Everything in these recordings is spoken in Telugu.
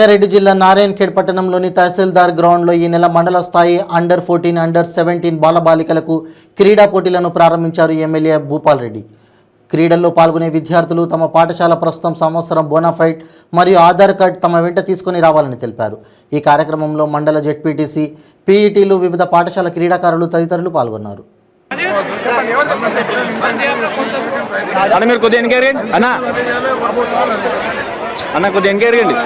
రంగారెడ్డి జిల్లా నారాయణఖేడ్ పట్టణంలోని తహసీల్దార్ గ్రౌండ్లో ఈ నెల మండల స్థాయి అండర్ 14, అండర్ 17 బాలబాలికలకు క్రీడా పోటీలను ప్రారంభించారు ఎమ్మెల్యే భూపాల్ రెడ్డి. క్రీడల్లో పాల్గొనే విద్యార్థులు తమ పాఠశాల ప్రస్తుతం సంవత్సరం బోనాఫైడ్ మరియు ఆధార్ కార్డ్ తమ వెంట తీసుకుని రావాలని తెలిపారు. ఈ కార్యక్రమంలో మండల జెడ్పీటీసీ, పీఈటీలు, వివిధ పాఠశాల క్రీడాకారులు తదితరులు పాల్గొన్నారు. అన్న కొద్దిగా ఎన్కేరండి.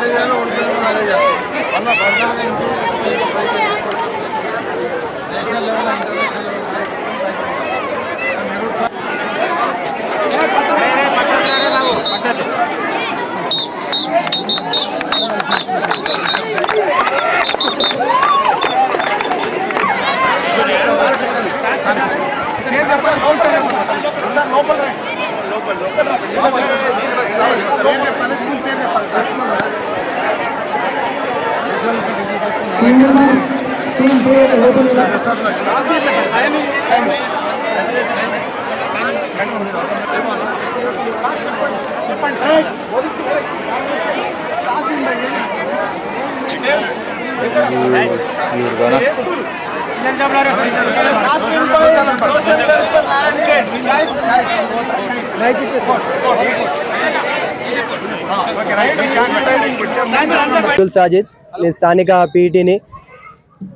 సాజిద్, నేను స్థానిక పీఈటీని.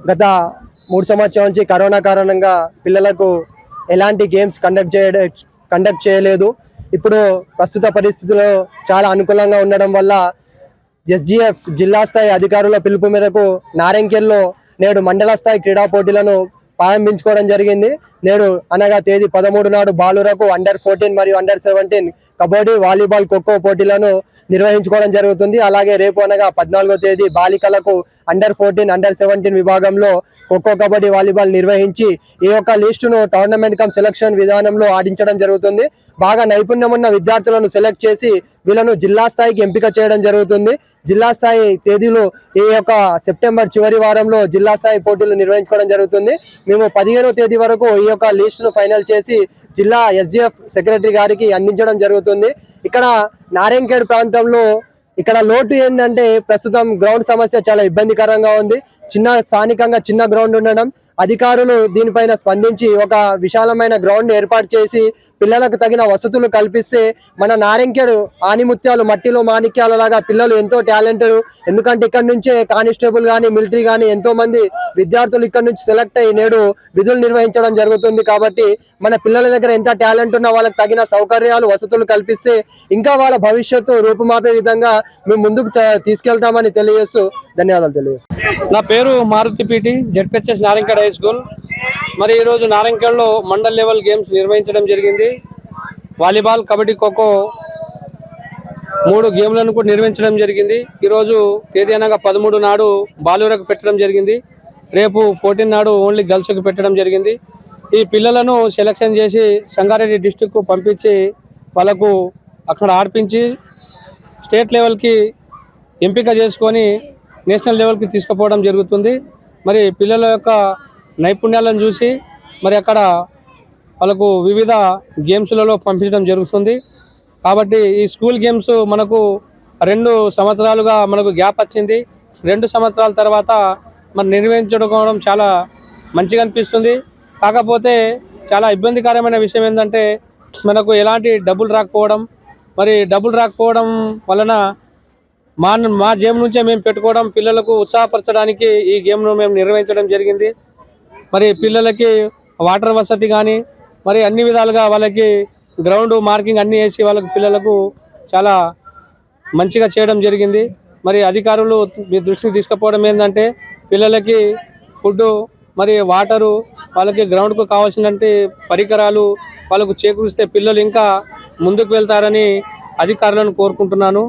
గత 3 సంవత్సరాల నుంచి కరోనా కారణంగా పిల్లలకు ఎలాంటి గేమ్స్ కండక్ట్ చేయలేదు. ఇప్పుడు ప్రస్తుత పరిస్థితుల్లో చాలా అనుకూలంగా ఉండడం వల్ల ఎస్జీఎఫ్ జిల్లా స్థాయి అధికారుల పిలుపు మేరకు నారాయణఖేడ్లో నేడు మండల స్థాయి క్రీడా పోటీలను ప్రారంభించుకోవడం జరిగింది. నేడు అనగా తేదీ 13 నాడు బాలురకు అండర్ 14 మరియు అండర్ 17 కబడ్డీ, వాలీబాల్, ఖోఖో పోటీలను నిర్వహించుకోవడం జరుగుతుంది. అలాగే రేపు అనగా 14వ తేదీ బాలికలకు అండర్ 14, అండర్ 17 విభాగంలో ఖోఖో, కబడ్డీ, వాలీబాల్ నిర్వహించి ఈ యొక్క లిస్టును టోర్నమెంట్ కమ్ సెలక్షన్ విధానంలో ఆడించడం జరుగుతుంది. బాగా నైపుణ్యం ఉన్న విద్యార్థులను సెలెక్ట్ చేసి వీళ్ళను జిల్లా స్థాయికి ఎంపిక చేయడం జరుగుతుంది. జిల్లా స్థాయి తేదీలు ఈ యొక్క సెప్టెంబర్ చివరి వారంలో జిల్లా స్థాయి పోటీలు నిర్వహించుకోవడం జరుగుతుంది. మేము 15వ తేదీ వరకు ఈ యొక్క లిస్టును ఫైనల్ చేసి జిల్లా ఎస్జీఎఫ్ సెక్రటరీ గారికి అందించడం జరుగుతుంది. ఇక్కడ నారాయణఖేడ్ ప్రాంతంలో ఇక్కడ లోటు ఏంటంటే ప్రస్తుతం గ్రౌండ్ సమస్య చాలా ఇబ్బందికరంగా ఉంది. స్థానికంగా చిన్న గ్రౌండ్ ఉండడం, అధికారులు దీనిపైన స్పందించి ఒక విశాలమైన గ్రౌండ్ ఏర్పాటు చేసి పిల్లలకు తగిన వసతులు కల్పిస్తే మన నారాయణఖేడ్ ఆనిముత్యాలు మట్టిలో మాణిక్యాలలాగా పిల్లలు ఎంతో టాలెంటెడ్. ఎందుకంటే ఇక్కడ నుంచే కానిస్టేబుల్ కానీ మిలిటరీ కానీ ఎంతో మంది విద్యార్థులు ఇక్కడ నుంచి సెలెక్ట్ అయ్యి నేడు విధులు నిర్వహించడం జరుగుతుంది. కాబట్టి మన పిల్లల దగ్గర ఎంత టాలెంట్ ఉన్నా వాళ్ళకి తగిన సౌకర్యాలు, వసతులు కల్పిస్తే ఇంకా వాళ్ళ భవిష్యత్తు రూపుమాపే విధంగా మేము ముందుకు తీసుకెళ్తామని తెలియజేస్తూ ధన్యవాదాలు తెలియజేస్తాం. నా పేరు Maruti PT, ZPHS Narayankhed high school. మరి ఈరోజు నారాయణఖేడ్లో మండల్ లెవెల్ గేమ్స్ నిర్వహించడం జరిగింది. వాలీబాల్, కబడ్డీ, ఖోఖో 3 గేమ్లను కూడా నిర్వహించడం జరిగింది. ఈరోజు తేదీ అనగా 13 నాడు బాలురకు పెట్టడం జరిగింది. రేపు 14 నాడు ఓన్లీ గర్ల్స్కి పెట్టడం జరిగింది. ఈ పిల్లలను సెలెక్షన్ చేసి సంగారెడ్డి డిస్టిక్కు పంపించి వాళ్ళకు అక్కడ ఆడిపించి స్టేట్ లెవెల్కి ఎంపిక చేసుకొని నేషనల్ లెవెల్కి తీసుకుపోవడం జరుగుతుంది. మరి పిల్లల యొక్క నైపుణ్యాలను చూసి మరి అక్కడ వాళ్ళకు వివిధ గేమ్స్లలో పంపించడం జరుగుతుంది. కాబట్టి ఈ స్కూల్ గేమ్స్ మనకు 2 సంవత్సరాలుగా మనకు గ్యాప్ వచ్చింది. 2 సంవత్సరాల తర్వాత మరి నిర్వహించుకోవడం చాలా మంచిగా అనిపిస్తుంది. కాకపోతే చాలా ఇబ్బందికరమైన విషయం ఏంటంటే మనకు ఎలాంటి డబ్బులు రాకపోవడం వలన మా గేమ్ నుంచే మేము పెట్టుకోవడం, పిల్లలకు ఉత్సాహపరచడానికి ఈ గేమ్ను మేము నిర్వహించడం జరిగింది. మరి పిల్లలకి వాటర్ వసతి కానీ మరి అన్ని విధాలుగా వాళ్ళకి గ్రౌండ్ మార్కింగ్ అన్నీ వేసి వాళ్ళకి పిల్లలకు చాలా మంచిగా చేయడం జరిగింది. మరి అధికారులు మీ దృష్టికి తీసుకుపోవడం ఏంటంటే పిల్లలకి ఫుడ్డు, మరి వాటరు, వాళ్ళకి గ్రౌండ్కు కావాల్సిన పరికరాలు వాళ్ళకు చేకూరిస్తే పిల్లలు ఇంకా ముందుకు వెళ్తారని అధికారులను కోరుకుంటున్నాను.